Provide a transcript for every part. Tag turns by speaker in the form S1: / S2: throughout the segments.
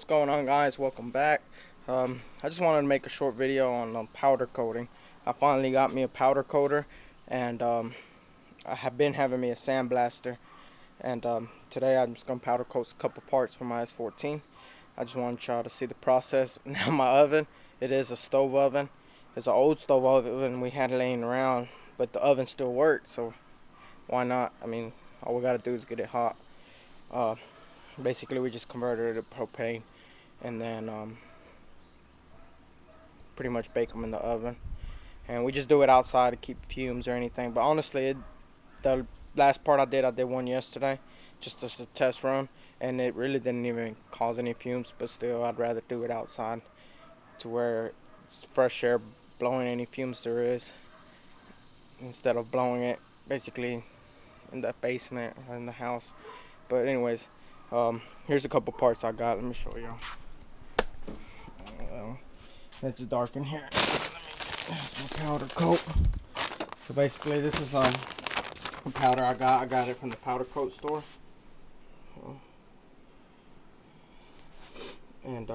S1: What's going on, guys? Welcome back. I just wanted to make a short video on powder coating. I finally got me a powder coater, and I have been having me a sandblaster, and today I'm just gonna powder coat a couple parts for my S14. I just wanted y'all to see the process. Now my oven, it is a stove oven. It's an old stove oven we had laying around, but the oven still worked, so why not? I mean, all we gotta do is get it hot. Uh, Basically, we just converted it to propane, and then pretty much bake them in the oven. And we just do it outside to keep fumes or anything. But honestly, the last part I did one yesterday, just as a test run, and it really didn't even cause any fumes. But still, I'd rather do it outside to where it's fresh air blowing any fumes there is, instead of blowing it basically in the basement or in the house. But anyways, here's a couple parts I got. Let me show you. It's dark in here. That's my powder coat. So basically, this is a powder I got. I got it from the powder coat store. And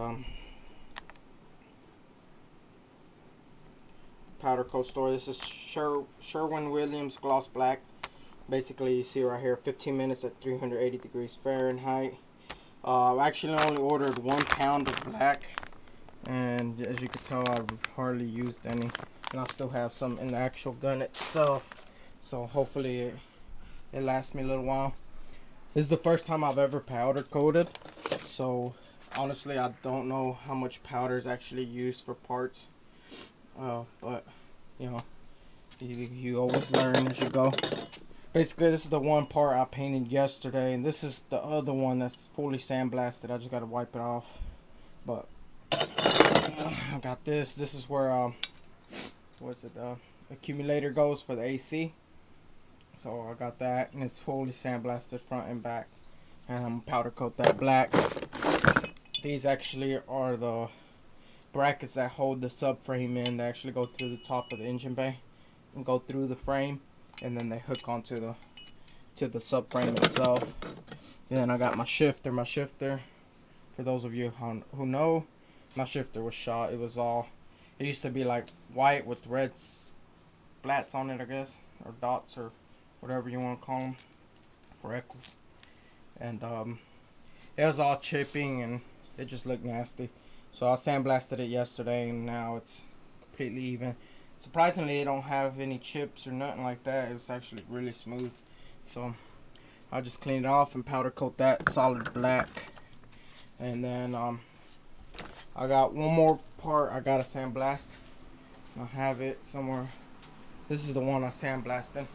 S1: powder coat store. This is Sherwin-Williams Gloss Black. Basically, you see right here, 15 minutes at 380 degrees Fahrenheit. I actually only ordered 1 pound of black, and as you can tell, I've hardly used any, and I still have some in the actual gun itself, so hopefully it lasts me a little while. This is the first time I've ever powder coated, so honestly I don't know how much powder is actually used for parts, but you know, you always learn as you go. Basically, this is the one part I painted yesterday, and this is the other one that's fully sandblasted. I just gotta wipe it off. But I got this. This is where what's it? Accumulator goes for the AC. So I got that, and it's fully sandblasted front and back. And I'm gonna powder coat that black. These actually are the brackets that hold the subframe in. They actually go through the top of the engine bay and go through the frame, and then they hook onto the subframe itself. And then I got my shifter. For those of you who know, my shifter was shot. It used to be like white with red splats on it, I guess, or dots, or whatever you want to call them, freckles. And it was all chipping, and it just looked nasty. So I sandblasted it yesterday, and now it's completely even. Surprisingly, it don't have any chips or nothing like that. It's actually really smooth. So I'll just clean it off and powder coat that solid black. And then I got one more part I gotta sandblast. I have it somewhere. This is the one I sandblasted.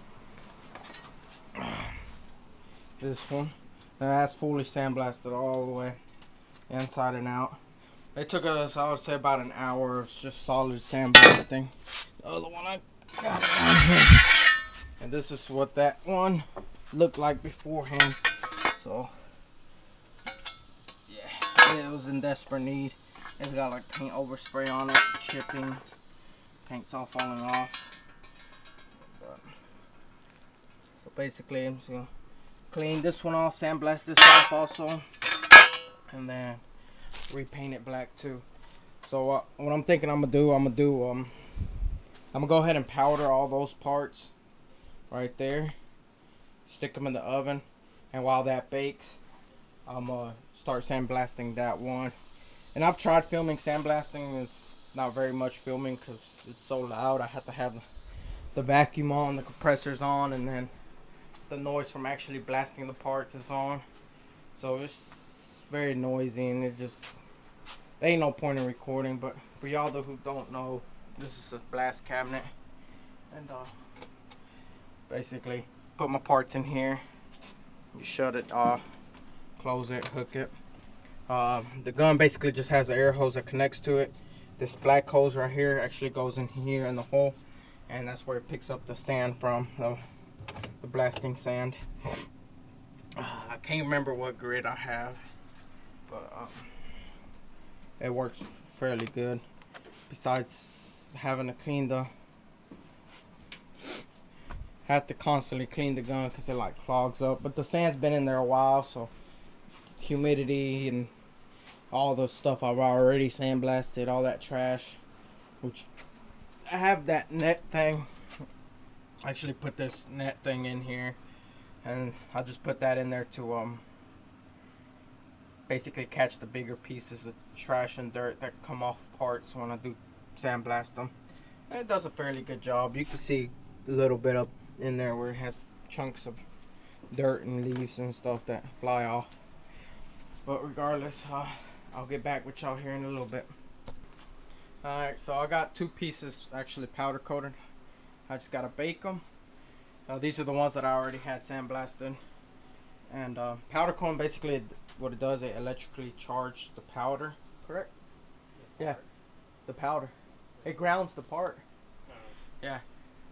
S1: This one. And that's fully sandblasted all the way inside and out. It took us, I would say, about an hour of just solid sandblasting. The other one I got down here. And this is what that one looked like beforehand. So yeah, it was in desperate need. It's got like paint overspray on it, chipping, paint's all falling off. So basically, I'm just gonna clean this one off, sandblast this off also, and then repaint it black too. So what I'm thinking I'm gonna go ahead and powder all those parts right there, stick them in the oven, and while that bakes, I'm gonna start sandblasting that one. And I've tried filming sandblasting. It's not very much filming because it's so loud. I have to have the vacuum on, the compressors on, and then the noise from actually blasting the parts is on. So it's very noisy, and there ain't no point in recording. But for y'all who don't know, this is a blast cabinet, and basically put my parts in here. You shut it off, close it, hook it. The gun basically just has an air hose that connects to it. This black hose right here actually goes in here in the hole, and that's where it picks up the sand from, the blasting sand. I can't remember what grit I have, but it works fairly good. Besides having to have to constantly clean the gun because it like clogs up. But the sand's been in there a while, so humidity and all the stuff I've already sandblasted, all that trash. Which I have that net thing. I actually put this net thing in here, and I'll just put that in there to basically catch the bigger pieces of trash and dirt that come off parts when I do sandblast them. And it does a fairly good job. You can see a little bit up in there where it has chunks of dirt and leaves and stuff that fly off. But regardless, I'll get back with y'all here in a little bit. Alright, so I got 2 pieces actually powder coated. I just gotta bake them. These are the ones that I already had sandblasted. And powder coating, basically what it does, it electrically charges the powder, correct? Yeah, the powder. It grounds the part. Yeah.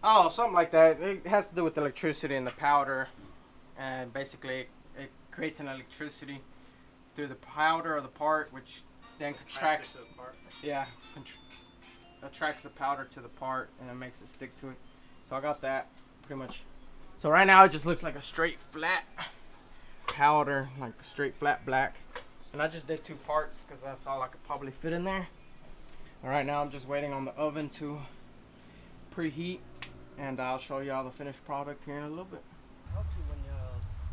S1: Oh, something like that. It has to do with electricity in the powder. And basically it creates an electricity through the powder of the part, which then contracts the part. Yeah, attracts the powder to the part, and it makes it stick to it. So I got that pretty much. So right now it just looks like a straight flat powder, like a straight flat black. And I just did 2 parts because that's all I could probably fit in there. All right, now I'm just waiting on the oven to preheat, and I'll show y'all the finished product here in a little bit.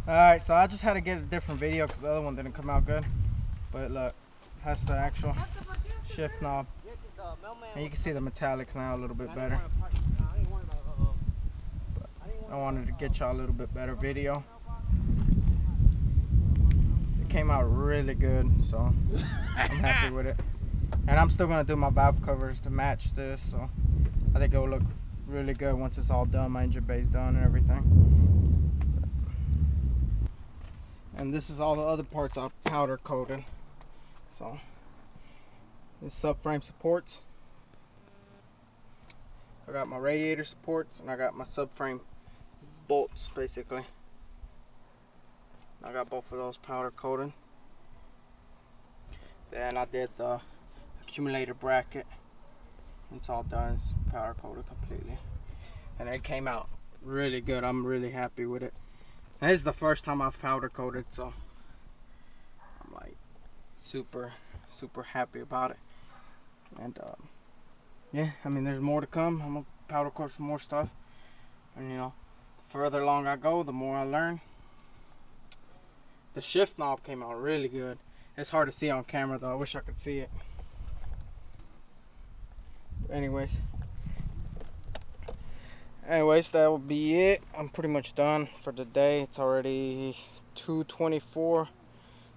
S1: Alright, so I just had to get a different video because the other one didn't come out good. But look, that's the actual shift knob. And you can see the metallics now a little bit better. But I wanted to get y'all a little bit better video. It came out really good, so I'm happy with it. And I'm still going to do my valve covers to match this, so I think it will look really good once it's all done, my engine bay's done and everything. And this is all the other parts I powder coated. So this subframe supports. I got my radiator supports, and I got my subframe bolts basically. I got both of those powder coated. Then I did the accumulator bracket. It's all done. It's powder coated completely, and it came out really good. I'm really happy with it. And this is the first time I've powder coated, so I'm like super happy about it. And yeah, I mean, there's more to come. I'm gonna powder coat some more stuff, and you know, the further along I go, the more I learn. The shift knob came out really good. It's hard to see on camera though. I wish I could see it. Anyways, that will be it. I'm pretty much done for the day. It's already 2:24 in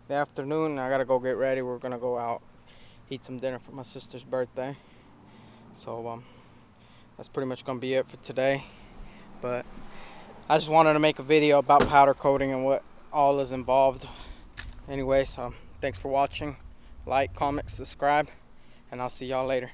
S1: the afternoon. I gotta go get ready. We're gonna go out, eat some dinner for my sister's birthday. So that's pretty much gonna be it for today. But I just wanted to make a video about powder coating and what all is involved. Anyways, thanks for watching. Like, comment, subscribe, and I'll see y'all later.